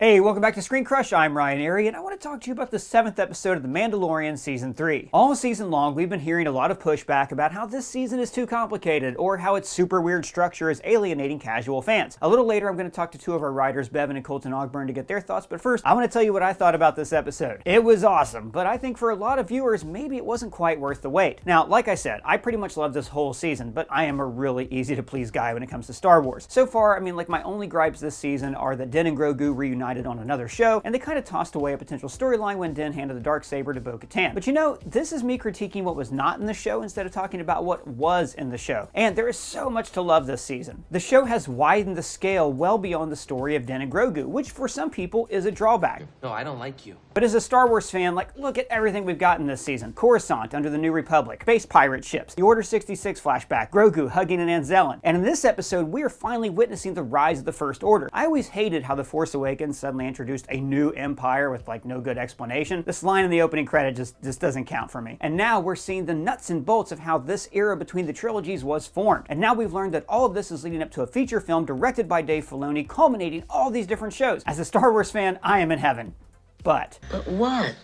Hey, welcome back to ScreenCrush. I'm Ryan Airy, and I want to talk to you about the 7th episode of The Mandalorian Season 3. All season long, we've been hearing a lot of pushback about how this season is too complicated, or how its super weird structure is alienating casual fans. A little later, I'm going to talk to two of our writers, Bevin and Colton Ogburn, to get their thoughts, but first, I want to tell you what I thought about this episode. It was awesome, but I think for a lot of viewers, maybe it wasn't quite worth the wait. Now, like I said, I pretty much love this whole season, but I am a really easy-to-please guy when it comes to Star Wars. So far, my only gripes this season are that Din and Grogu reunited on another show, and they kind of tossed away a potential storyline when Din handed the darksaber to Bo-Katan. But you know, this is me critiquing what was not in the show instead of talking about what was in the show. And there is so much to love this season. The show has widened the scale well beyond the story of Din and Grogu, which for some people is a drawback. No, I don't like you. But as a Star Wars fan, look at everything we've gotten this season. Coruscant under the New Republic, space pirate ships, the Order 66 flashback, Grogu hugging an Anzellan. And in this episode, we are finally witnessing the rise of the First Order. I always hated how The Force Awakens suddenly introduced a new empire with no good explanation. This line in the opening credit just doesn't count for me. And now we're seeing the nuts and bolts of how this era between the trilogies was formed. And now we've learned that all of this is leading up to a feature film directed by Dave Filoni, culminating all these different shows. As a Star Wars fan, I am in heaven. But what?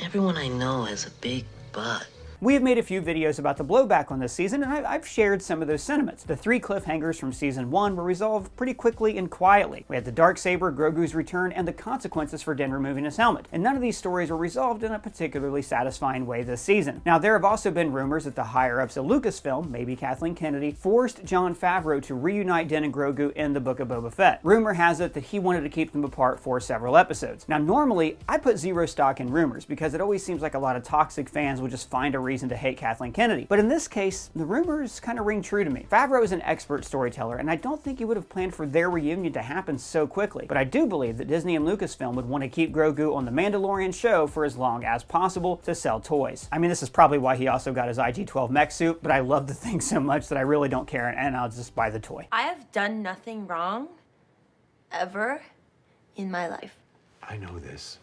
Everyone I know has a big butt. we have made a few videos about the blowback on this season, and I've shared some of those sentiments. The 3 cliffhangers from Season 1 were resolved pretty quickly and quietly. We had the darksaber, Grogu's return, and the consequences for Din removing his helmet. And none of these stories were resolved in a particularly satisfying way this season. Now, there have also been rumors that the higher-ups at Lucasfilm, maybe Kathleen Kennedy, forced Jon Favreau to reunite Din and Grogu in the Book of Boba Fett. Rumor has it that he wanted to keep them apart for several episodes. Now, normally, I put zero stock in rumors because it always seems like a lot of toxic fans will just find a reason to hate Kathleen Kennedy. But in this case, the rumors kind of ring true to me. Favreau is an expert storyteller, and I don't think he would have planned for their reunion to happen so quickly. But I do believe that Disney and Lucasfilm would want to keep Grogu on the Mandalorian show for as long as possible to sell toys. I mean, this is probably why he also got his IG-12 mech suit, but I love the thing so much that I really don't care, and I'll just buy the toy. I have done nothing wrong, ever, in my life. I know this.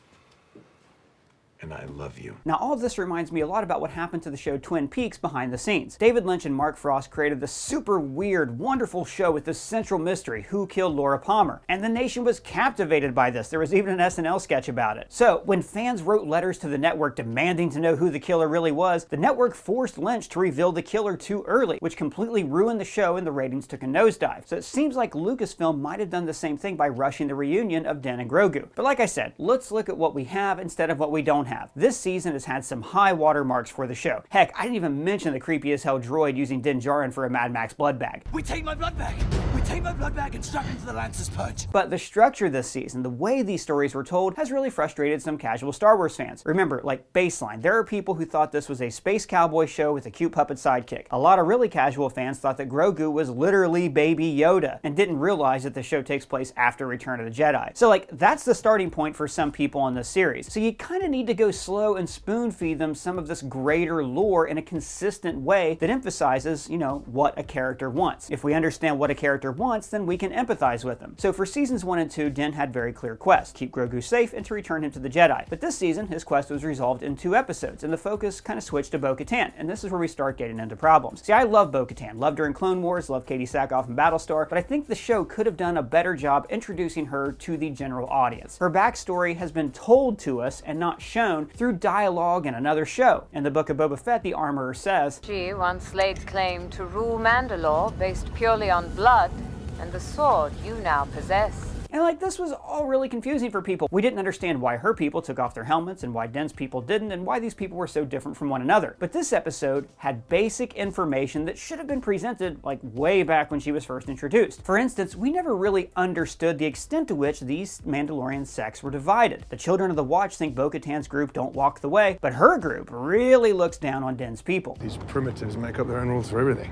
And I love you. Now, all of this reminds me a lot about what happened to the show Twin Peaks behind the scenes. David Lynch and Mark Frost created this super weird, wonderful show with this central mystery, who killed Laura Palmer. And the nation was captivated by this. There was even an SNL sketch about it. So, when fans wrote letters to the network demanding to know who the killer really was, the network forced Lynch to reveal the killer too early, which completely ruined the show and the ratings took a nosedive. So it seems like Lucasfilm might have done the same thing by rushing the reunion of Din and Grogu. But like I said, let's look at what we have instead of what we don't have. This season has had some high water marks for the show. Heck, I didn't even mention the creepy as hell droid using Din Djarin for a Mad Max blood bag. We take my blood bag! We take my blood bag and strap him to the Lancer's perch! But the structure this season, the way these stories were told, has really frustrated some casual Star Wars fans. Remember, like baseline, there are people who thought this was a space cowboy show with a cute puppet sidekick. A lot of really casual fans thought that Grogu was literally Baby Yoda and didn't realize that the show takes place after Return of the Jedi. So that's the starting point for some people on this series. So you kind of need to go slow and spoon feed them some of this greater lore in a consistent way that emphasizes, what a character wants. If we understand what a character wants, then we can empathize with them. So for seasons 1 and 2, Din had very clear quests: keep Grogu safe and to return him to the Jedi. But this season, his quest was resolved in 2 episodes, and the focus kind of switched to Bo-Katan, and this is where we start getting into problems. See, I love Bo-Katan, loved her in Clone Wars, loved Katie Sackhoff in Battlestar, but I think the show could have done a better job introducing her to the general audience. Her backstory has been told to us and not shown through dialogue in another show. In the Book of Boba Fett, the armorer says, "She once laid claim to rule Mandalore based purely on blood and the sword you now possess." And this was all really confusing for people. We didn't understand why her people took off their helmets and why Din's people didn't, and why these people were so different from one another. But this episode had basic information that should have been presented way back when she was first introduced. For instance, we never really understood the extent to which these Mandalorian sects were divided. The Children of the Watch think Bo-Katan's group don't walk the way, but her group really looks down on Din's people. These primitives make up their own rules for everything.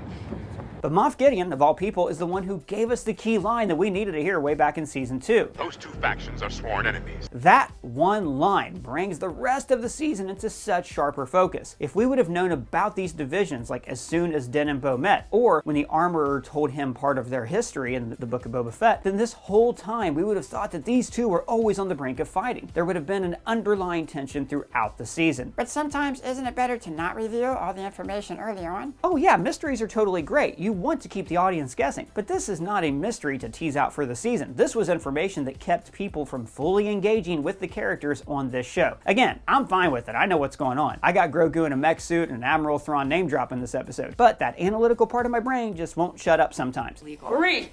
But Moff Gideon, of all people, is the one who gave us the key line that we needed to hear way back in Season 2. Those 2 factions are sworn enemies. That one line brings the rest of the season into such sharper focus. If we would have known about these divisions as soon as Din and Bo met, or when the armorer told him part of their history in the Book of Boba Fett, then this whole time we would have thought that these two were always on the brink of fighting. There would have been an underlying tension throughout the season. But sometimes isn't it better to not reveal all the information early on? Oh yeah, mysteries are totally great. You You want to keep the audience guessing. But this is not a mystery to tease out for the season. This was information that kept people from fully engaging with the characters on this show. Again, I'm fine with it. I know what's going on. I got Grogu in a mech suit and an Admiral Thrawn name drop in this episode. But that analytical part of my brain just won't shut up sometimes. Marie!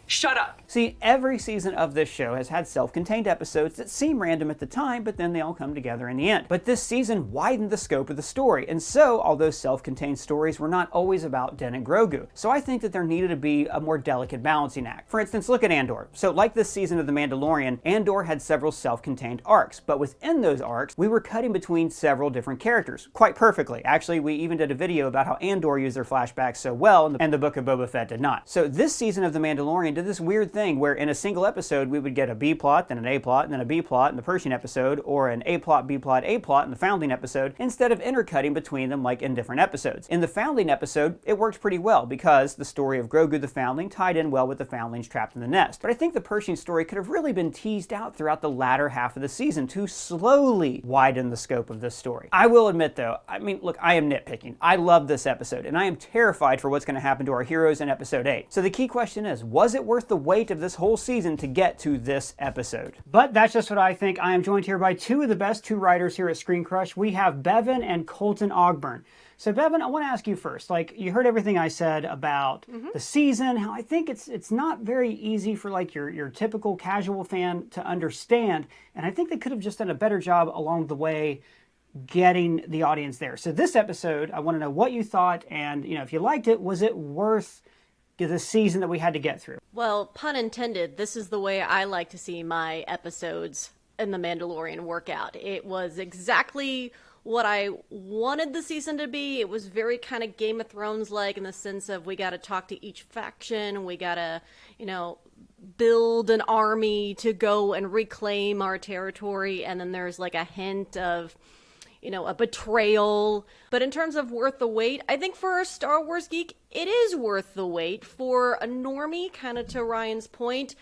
Shut up! See, every season of this show has had self-contained episodes that seem random at the time, but then they all come together in the end. But this season widened the scope of the story, and so, although self-contained stories were not always about Din and Grogu, so I think that there needed to be a more delicate balancing act. For instance, look at Andor. So like this season of The Mandalorian, Andor had several self-contained arcs, but within those arcs, we were cutting between several different characters, quite perfectly. Actually, we even did a video about how Andor used their flashbacks so well, and the Book of Boba Fett did not. So this season of The Mandalorian did this weird thing where in a single episode we would get a B plot, then an A plot, and then a B plot in the Pershing episode, or an A plot, B plot, A plot in the Foundling episode, instead of intercutting between them like in different episodes. In the Foundling episode, it worked pretty well because the story of Grogu the Foundling tied in well with the Foundlings trapped in the nest. But I think the Pershing story could have really been teased out throughout the latter half of the season to slowly widen the scope of this story. I will admit though, I mean, look, I am nitpicking. I love this episode, and I am terrified for what's going to happen to our heroes in episode 8. So the key question is, was it worth the weight of this whole season to get to this episode? But that's just what I think. I am joined here by two of the best two writers here at ScreenCrush. We have Bevin and Colton Ogburn. So Bevin, I want to ask you first, like, you heard everything I said about the season, how I think it's not very easy for like your typical casual fan to understand, and I think they could have just done a better job along the way getting the audience there. So this episode, I want to know what you thought, and if you liked it, was it worth the season that we had to get through? Well, pun intended, this is the way I like to see my episodes in The Mandalorian work out. It was exactly what I wanted the season to be. It was very kind of Game of Thrones-like in the sense of we got to talk to each faction, we got to, build an army to go and reclaim our territory, and then there's like a hint of a betrayal. But in terms of worth the wait, I think for a Star Wars geek, it is worth the wait. For a normie, kind of to Ryan's point,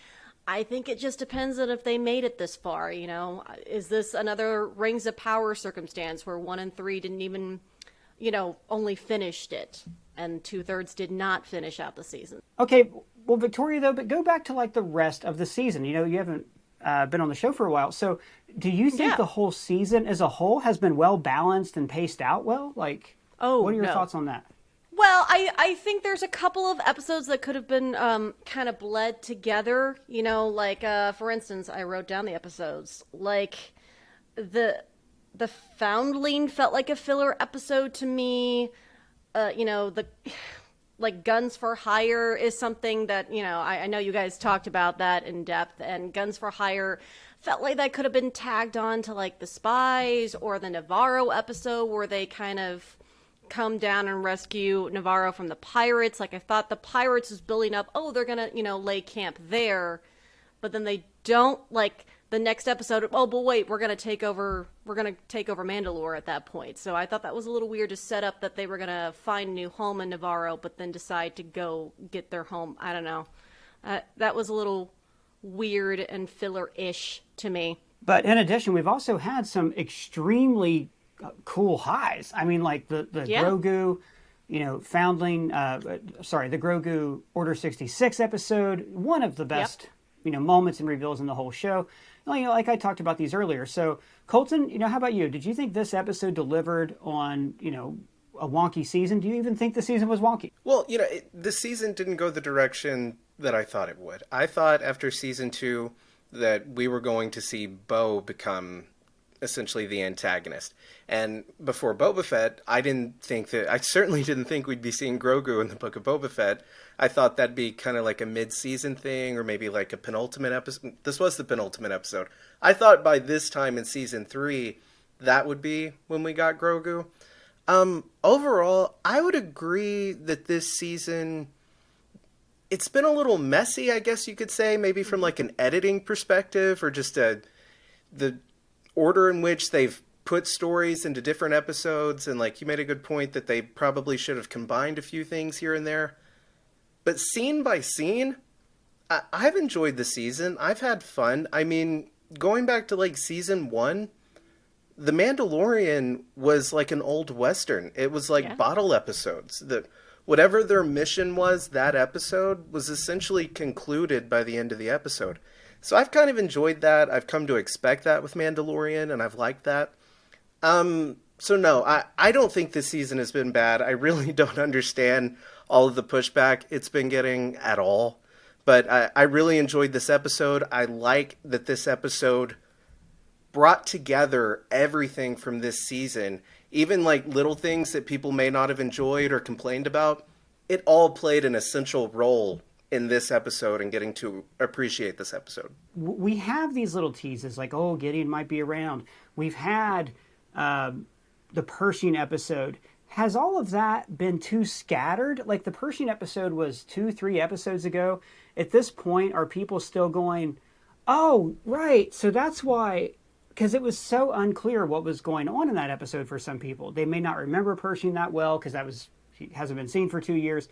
I think it just depends on if they made it this far, Is this another Rings of Power circumstance where 1 and 3 didn't even, only finished it, and 2/3 did not finish out the season? Okay, well, Victoria, though, but go back to like the rest of the season. You haven't been on the show for a while, so do you think the whole season as a whole has been well balanced and paced out well? Like, what are your thoughts on that? Well, I think there's a couple of episodes that could have been kind of bled together. For instance, I wrote down the episodes. Like, the Foundling felt like a filler episode to me. Like Guns for Hire is something that, I know you guys talked about that in depth, and Guns for Hire felt like that could have been tagged on to like the Spies or the Navarro episode where they kind of come down and rescue Navarro from the pirates. Like, I thought the pirates was building up, they're gonna, lay camp there, but then they don't. Like, the next episode, but wait, we're gonna take over Mandalore at that point. So I thought that was a little weird to set up that they were gonna find a new home in Navarro, but then decide to go get their home. I don't know. That was a little weird and filler-ish to me. But in addition, we've also had some extremely cool highs. I mean, like the Grogu, Foundling, the Grogu Order 66 episode, one of the best, moments and reveals in the whole show. Like I talked about these earlier. So, Colton, how about you? Did you think this episode delivered on, a wonky season? Do you even think the season was wonky? Well, the season didn't go the direction that I thought it would. I thought after season 2 that we were going to see Bo become essentially the antagonist. And before Boba Fett, I certainly didn't think we'd be seeing Grogu in the Book of Boba Fett. I thought that'd be kind of like a mid-season thing, or maybe like a penultimate episode. This was the penultimate episode. I thought by this time in season 3, that would be when we got Grogu. Overall, I would agree that this season, it's been a little messy, I guess you could say, maybe from like an editing perspective, or just the order in which they've put stories into different episodes. And like you made a good point that they probably should have combined a few things here and there. But scene by scene, I've enjoyed the season. I've had fun. I mean, going back to like season 1, The Mandalorian was like an old Western. It was like bottle episodes. whatever their mission was that episode was essentially concluded by the end of the episode. So I've kind of enjoyed that. I've come to expect that with Mandalorian, and I've liked that. So no, I don't think this season has been bad. I really don't understand all of the pushback it's been getting at all. But I really enjoyed this episode. I like that this episode brought together everything from this season. Even like little things that people may not have enjoyed or complained about. It all played an essential role in this episode and getting to appreciate this episode. We have these little teases like, oh, Gideon might be around. We've had the Pershing episode. Has all of that been too scattered? Like the Pershing episode was 2-3 episodes ago. At this point, are people still going, oh, right, so that's why, because it was so unclear what was going on in that episode for some people. They may not remember Pershing that well because he hasn't been seen for 2 years.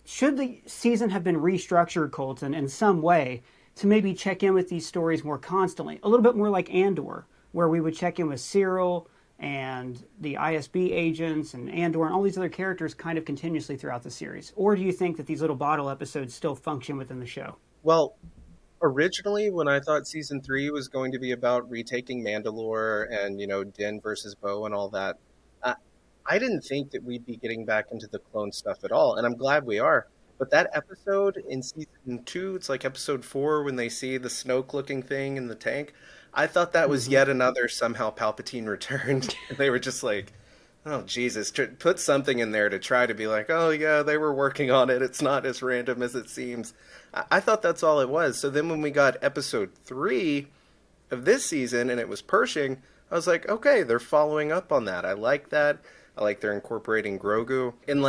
Should the season have been restructured, Colton, in some way to maybe check in with these stories more constantly? A little bit more like Andor, where we would check in with Cyril and the ISB agents and Andor and all these other characters kind of continuously throughout the series? Or do you think that these little bottle episodes still function within the show? Well, originally when I thought season 3 was going to be about retaking Mandalore and, Din versus Bo and all that, I didn't think that we'd be getting back into the clone stuff at all, and I'm glad we are. But that episode in season 2, it's like episode 4 when they see the Snoke-looking thing in the tank, I thought that was yet another somehow Palpatine returned. And they were just like, oh, Jesus, put something in there to try to be like, oh, yeah, they were working on it. It's not as random as it seems. I thought that's all it was. So then when we got episode 3 of this season and it was Pershing, I was like, okay, they're following up on that. I like that. I like they're incorporating Grogu. And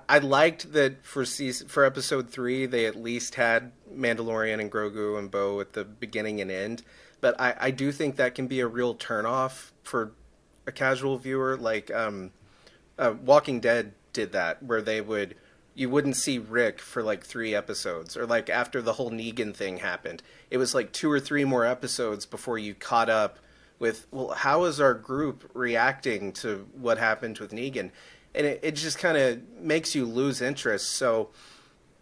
I liked that for episode 3, they at least had Mandalorian and Grogu and Bo at the beginning and end. But I do think that can be a real turnoff for a casual viewer. Like Walking Dead did that, where you wouldn't see Rick for 3 episodes, or after the whole Negan thing happened, it was 2 or 3 more episodes before you caught up with, well, how is our group reacting to what happened with Negan? And it just kind of makes you lose interest. So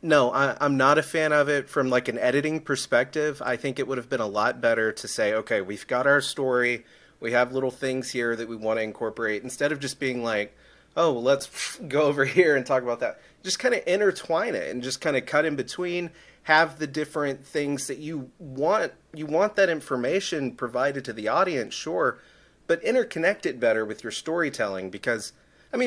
no, I'm not a fan of it from an editing perspective. I think it would have been a lot better to say, okay, we've got our story. We have little things here that we want to incorporate. Instead of just being like, oh, well, let's go over here and talk about that. Just kind of intertwine it and just kind of cut in between. Have the different things that you want. You want that information provided to the audience, sure, but interconnect it better with your storytelling because,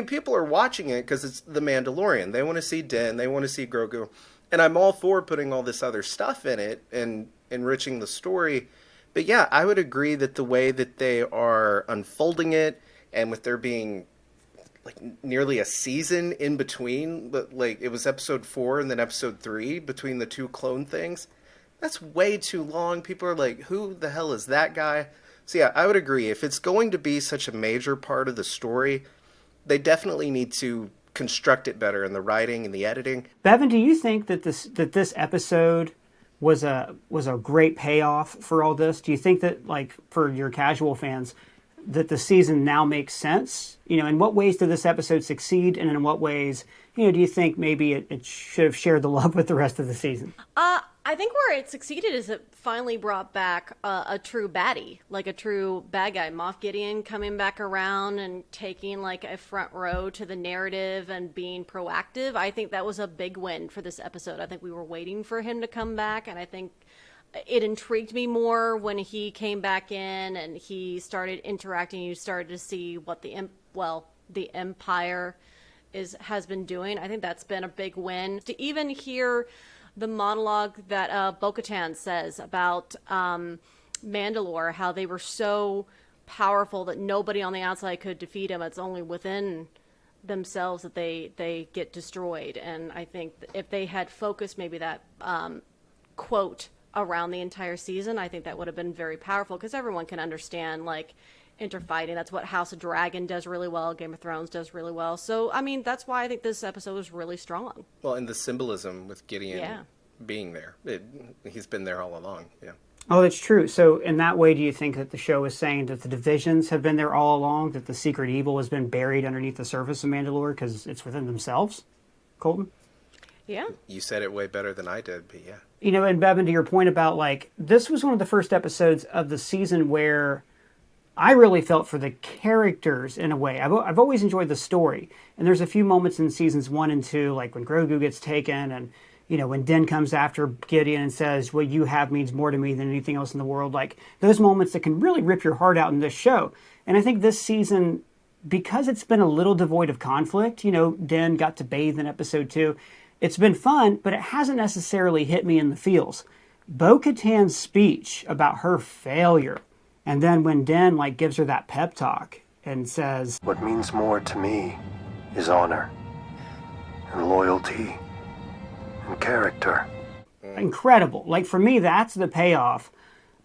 people are watching it because it's The Mandalorian. They want to see Din. They want to see Grogu. And I'm all for putting all this other stuff in it and enriching the story. But yeah, I would agree that the way that they are unfolding it and with there being nearly a season in between, but it was episode 4 and then episode 3 between the 2 clone things, that's way too long. People are like, who the hell is that guy? So yeah, I would agree. If it's going to be such a major part of the story, they definitely need to construct it better in the writing and the editing. Bevin, do you think that this episode was a great payoff for all this? Do you think that, for your casual fans, that the season now makes sense? In what ways did this episode succeed, and in what ways, do you think maybe it should have shared the love with the rest of the season? I think where it succeeded is it finally brought back a true baddie, a true bad guy. Moff Gideon coming back around and taking a front row to the narrative and being proactive. I think that was a big win for this episode. I think we were waiting for him to come back, and I think it intrigued me more when he came back in and he started interacting. You started to see what the Empire has been doing. I think that's been a big win. To even hear the monologue that Bo-Katan says about Mandalore, how they were so powerful that nobody on the outside could defeat them. It's only within themselves that they get destroyed. And I think if they had focused maybe that quote around the entire season, I think that would have been very powerful because everyone can understand interfighting. That's what House of Dragon does really well. Game of Thrones does really well. So, that's why I think this episode was really strong. Well, and the symbolism with Gideon being there. He's been there all along, yeah. Oh, that's true. So in that way, do you think that the show is saying that the divisions have been there all along, that the secret evil has been buried underneath the surface of Mandalore because it's within themselves? Colton? Yeah. You said it way better than I did, but yeah. You know, and Bevin, to your point about, like, this was one of the first episodes of the season where I really felt for the characters in a way. I've always enjoyed the story. And there's a few moments in seasons 1 and 2, like when Grogu gets taken and, you know, when Din comes after Gideon and says, what you have means more to me than anything else in the world. Like, those moments that can really rip your heart out in this show. And I think this season, because it's been a little devoid of conflict, you know, Din got to bathe in episode 2. It's been fun, but it hasn't necessarily hit me in the feels. Bo-Katan's speech about her failure, and then when Din, like, gives her that pep talk and says, what means more to me is honor and loyalty and character. Incredible. Like, for me, that's the payoff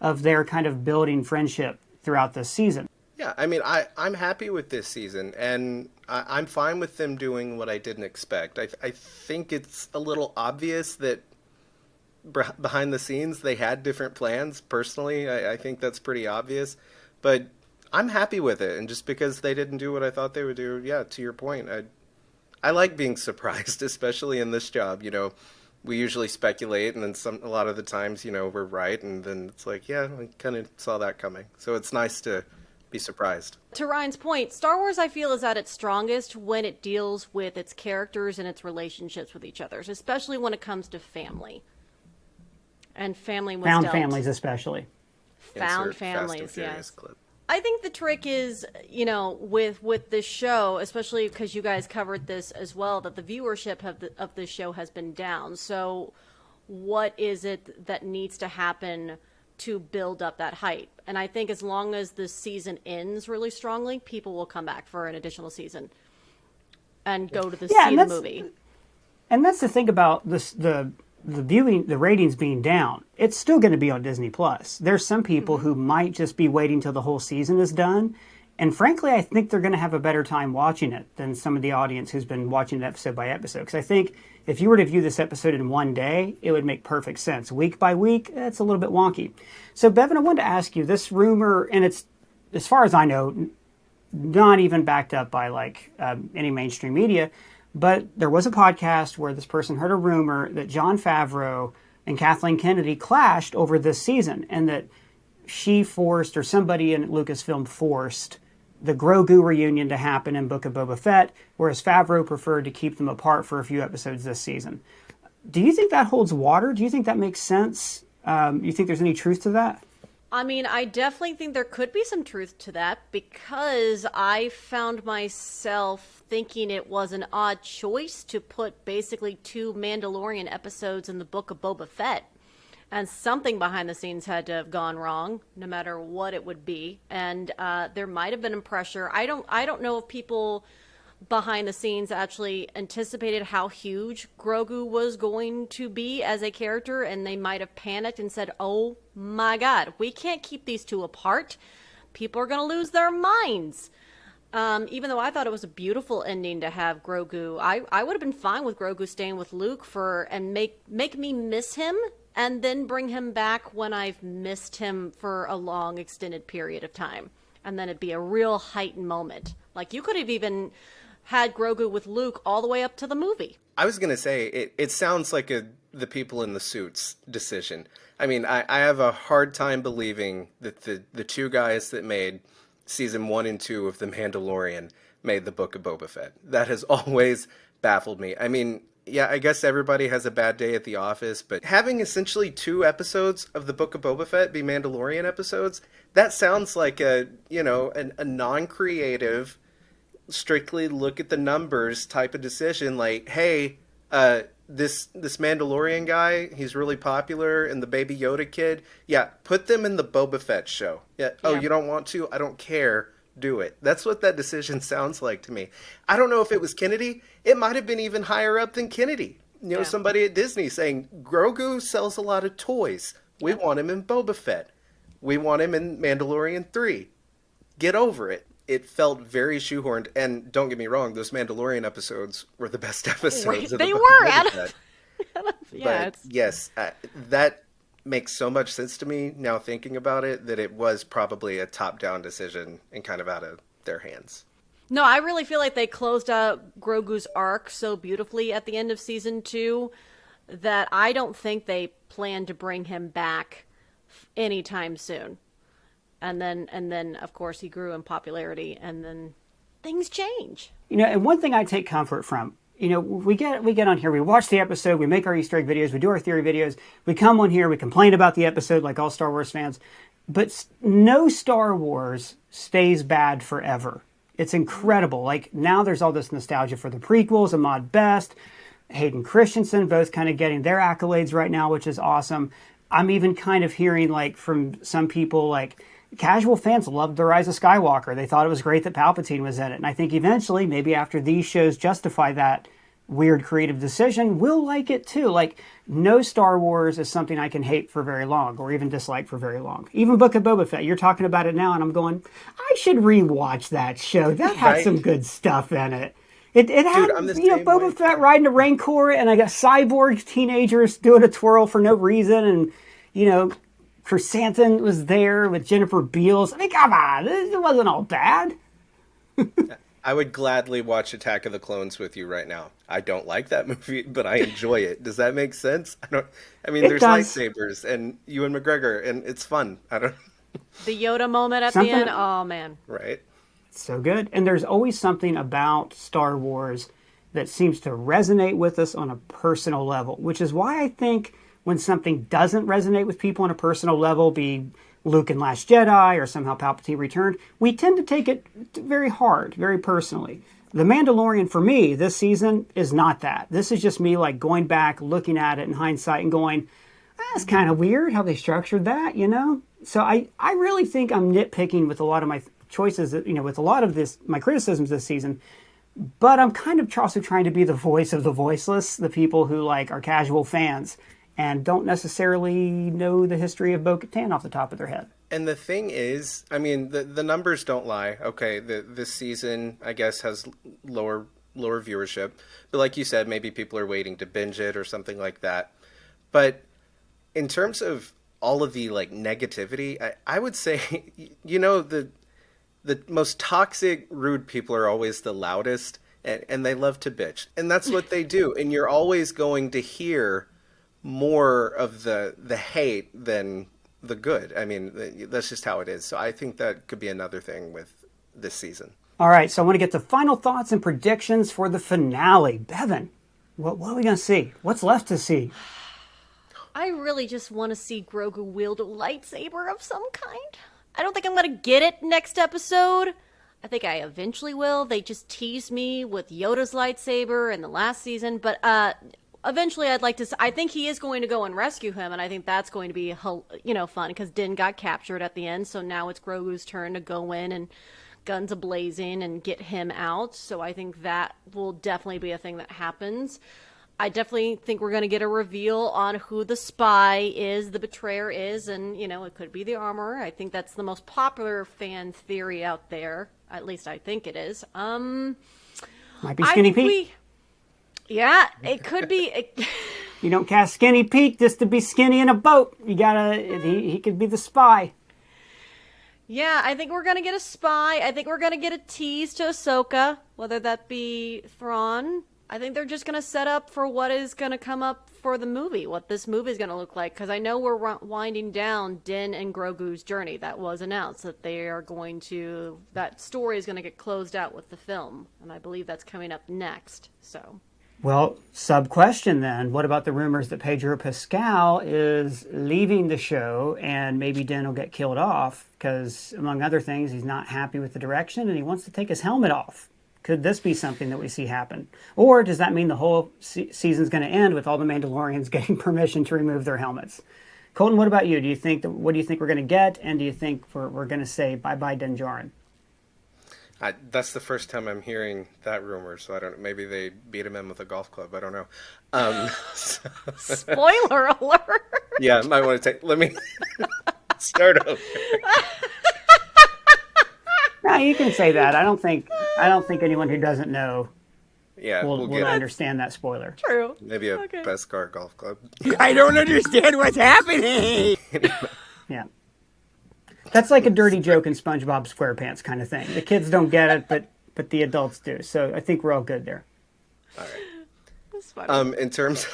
of their kind of building friendship throughout this season. Yeah, I mean, I'm happy with this season, and I'm fine with them doing what I didn't expect. I think it's a little obvious that behind the scenes they had different plans. Personally, I think that's pretty obvious, but I'm happy with it. And just because they didn't do what I thought they would do, yeah, to your point, I like being surprised, especially in this job. You know, we usually speculate, and then a lot of the times, you know, we're right, and then it's like, yeah, I kind of saw that coming. So it's nice to be surprised. To Ryan's point, Star Wars, I feel, is at its strongest when it deals with its characters and its relationships with each other, especially when it comes to family. And family was Found dealt. families, especially. Found families, yes. Clip. I think the trick is, you know, with this show, especially because you guys covered this as well, that the viewership of this show has been down. So what is it that needs to happen to build up that hype? And I think as long as the season ends really strongly, people will come back for an additional season and go to see the movie. And that's the thing about this, the ratings being down. It's still going to be on Disney Plus. There's some people who might just be waiting till the whole season is done. And frankly, I think they're going to have a better time watching it than some of the audience who's been watching it episode by episode. Because I think if you were to view this episode in one day, it would make perfect sense. Week by week, it's a little bit wonky. So, Bevin, I wanted to ask you, this rumor, and it's, as far as I know, not even backed up by like any mainstream media, but there was a podcast where this person heard a rumor that Jon Favreau and Kathleen Kennedy clashed over this season, and that she forced, or somebody in Lucasfilm forced, the Grogu reunion to happen in Book of Boba Fett, whereas Favreau preferred to keep them apart for a few episodes this season. Do you think that holds water? Do you think that makes sense? You think there's any truth to that? I mean, I definitely think there could be some truth to that, because I found myself thinking it was an odd choice to put basically 2 Mandalorian episodes in the Book of Boba Fett. And something behind the scenes had to have gone wrong, no matter what it would be. And there might have been pressure. I don't know if people behind the scenes actually anticipated how huge Grogu was going to be as a character, and they might have panicked and said, oh my God, we can't keep these two apart. People are going to lose their minds. Even though I thought it was a beautiful ending to have Grogu, I would have been fine with Grogu staying with Luke and make me miss him, and then bring him back when I've missed him for a long extended period of time. And then it'd be a real heightened moment. Like, you could have even had Grogu with Luke all the way up to the movie. I was going to say, it sounds like the people in the suits decision. I mean, I have a hard time believing that the 2 guys that made season 1 and 2 of The Mandalorian made the Book of Boba Fett. That has always baffled me. I mean, yeah, I guess everybody has a bad day at the office, but having essentially 2 episodes of the Book of Boba Fett be Mandalorian episodes, that sounds like a non-creative, strictly look at the numbers type of decision. Like, hey, this Mandalorian guy, he's really popular, and the Baby Yoda kid, yeah, put them in the Boba Fett show. Yeah. Oh, you don't want to? I don't care. Do it. That's what that decision sounds like to me. I don't know if it was Kennedy. It might have been even higher up than Kennedy. Somebody at Disney saying, Grogu sells a lot of toys. We want him in Boba Fett. We want him in Mandalorian 3. Get over it. It felt very shoehorned. And don't get me wrong, those Mandalorian episodes were the best episodes. They were. But yes, that makes so much sense to me now thinking about it that it was probably a top-down decision and kind of out of their hands. No, I really feel like they closed out Grogu's arc so beautifully at the end of season 2 that I don't think they plan to bring him back anytime soon. And then of course he grew in popularity, and then things change. And one thing I take comfort from, we get on here, we watch the episode, we make our Easter egg videos, we do our theory videos, we come on here, we complain about the episode like all Star Wars fans, but no Star Wars stays bad forever. It's incredible. Like, now there's all this nostalgia for the prequels, Ahmad Best, Hayden Christensen, both kind of getting their accolades right now, which is awesome. I'm even kind of hearing, like, from some people, like, casual fans loved The Rise of Skywalker. They thought it was great that Palpatine was in it. And I think eventually, maybe after these shows justify that weird creative decision, we'll like it too. Like, no Star Wars is something I can hate for very long or even dislike for very long. Even Book of Boba Fett, you're talking about it now and I'm going, I should rewatch that show. That had some good stuff in it. It had, Boba Fett riding a Rancor, and I got cyborg teenagers doing a twirl for no reason, and, Chrysanthemum was there with Jennifer Beals. I mean, come on, it wasn't all bad. I would gladly watch Attack of the Clones with you right now. I don't like that movie, but I enjoy it. Does that make sense? There's lightsabers and Ewan McGregor, and it's fun. The Yoda moment at the end, oh man. Right. So good. And there's always something about Star Wars that seems to resonate with us on a personal level, which is why I think when something doesn't resonate with people on a personal level, be Luke and Last Jedi or somehow Palpatine returned, we tend to take it very hard, very personally. The Mandalorian, for me, this season is not that. This is just me like going back, looking at it in hindsight and going, that's kind of weird how they structured that, So I really think I'm nitpicking with a lot of my choices, with a lot of my criticisms this season. But I'm kind of also trying to be the voice of the voiceless, the people who are casual fans and don't necessarily know the history of Bo-Katan off the top of their head. And the thing is, the numbers don't lie. Okay, this season, I guess, has lower viewership. But like you said, maybe people are waiting to binge it or something like that. But in terms of all of the negativity, I would say, the most toxic, rude people are always the loudest, and they love to bitch. And that's what they do. And you're always going to hear more of the hate than the good. That's just how it is. So I think that could be another thing with this season. All right, so I want to get the final thoughts and predictions for the finale. Bevin, what are we going to see? What's left to see? I really just want to see Grogu wield a lightsaber of some kind. I don't think I'm going to get it next episode. I think I eventually will. They just teased me with Yoda's lightsaber in the last season, but eventually I'd like to. I think he is going to go and rescue him, and I think that's going to be fun because Din got captured at the end, so now it's Grogu's turn to go in and guns a-blazing and get him out. So I think that will definitely be a thing that happens. I definitely think we're going to get a reveal on who the spy is, the betrayer is, and, it could be the armorer. I think that's the most popular fan theory out there. At least I think it is. Might be Skinny Pete. Yeah, it could be. You don't cast Skinny Pete just to be skinny in a boat. You gotta, he could be the spy. Yeah, I think we're going to get a spy. I think we're going to get a tease to Ahsoka, whether that be Thrawn. I think they're just going to set up for what is going to come up for the movie, what this movie is going to look like. Because I know we're winding down Din and Grogu's journey. That was announced that that story is going to get closed out with the film. And I believe that's coming up next. So, well, sub-question then. What about the rumors that Pedro Pascal is leaving the show and maybe Din will get killed off? Because, among other things, he's not happy with the direction and he wants to take his helmet off. Could this be something that we see happen? Or does that mean the whole season's going to end with all the Mandalorians getting permission to remove their helmets? Colton, what about you? What do you think we're going to get? And do you think we're going to say bye-bye Din Djarin? That's the first time I'm hearing that rumor, so I don't know. Maybe they beat him in with a golf club. I don't know. Spoiler alert! Yeah, might want to let me start over. No, you can say that. I don't think anyone who doesn't know Yeah, we'll get it. understand that spoiler. True. Maybe a Beskar golf club. I don't understand what's happening. Yeah. That's like a dirty joke in SpongeBob SquarePants kind of thing. The kids don't get it, but the adults do. So I think we're all good there. All right. That's funny. In terms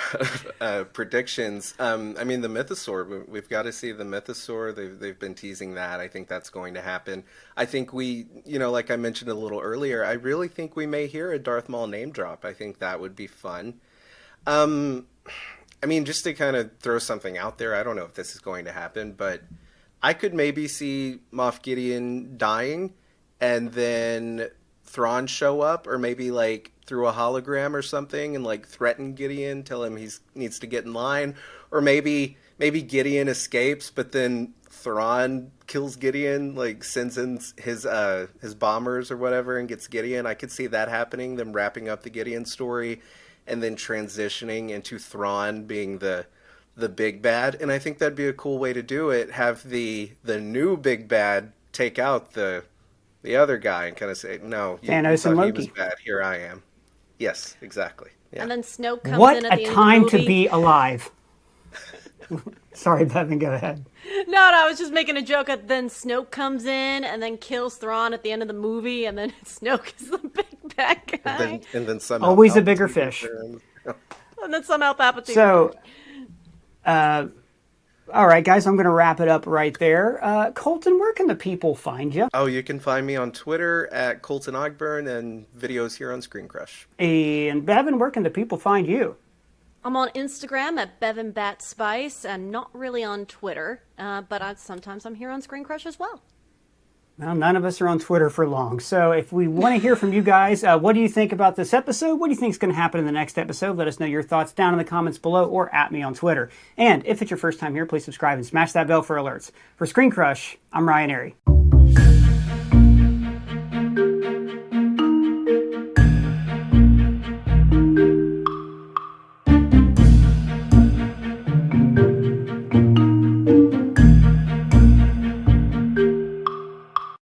of predictions, I mean, the Mythosaur, we've got to see the Mythosaur. They've been teasing that. I think that's going to happen. I think like I mentioned a little earlier, I really think we may hear a Darth Maul name drop. I think that would be fun. I mean, just to kind of throw something out there, I don't know if this is going to happen, but I could maybe see Moff Gideon dying and then Thrawn show up, or maybe like through a hologram or something, and like threaten Gideon, tell him he needs to get in line, or maybe Gideon escapes, but then Thrawn kills Gideon, like sends in his bombers or whatever and gets Gideon. I could see that happening, them wrapping up the Gideon story, and then transitioning into Thrawn being the big bad. And I think that'd be a cool way to do it. Have the new big bad take out the other guy and kind of say, no, you thought he was bad. Here I am. Yes, exactly. Yeah. And then Snoke comes What in at the a end time of the movie. to be alive. Sorry, Bevin, go ahead. No, I was just making a joke. Then Snoke comes in and then kills Thrawn at the end of the movie, and then Snoke is the big bad guy. And then somehow Always a bigger fish. And then somehow Palpatine. So, all right, guys, I'm going to wrap it up right there. Colton, where can the people find you? Oh, you can find me on Twitter at Colton Ogburn and videos here on ScreenCrush. And Bevin, where can the people find you? I'm on Instagram at BevinBatSpice and not really on Twitter, but sometimes I'm here on ScreenCrush as well. Well, none of us are on Twitter for long. So if we want to hear from you guys, what do you think about this episode? What do you think is going to happen in the next episode? Let us know your thoughts down in the comments below or at me on Twitter. And if it's your first time here, please subscribe and smash that bell for alerts. For ScreenCrush, I'm Ryan Airy.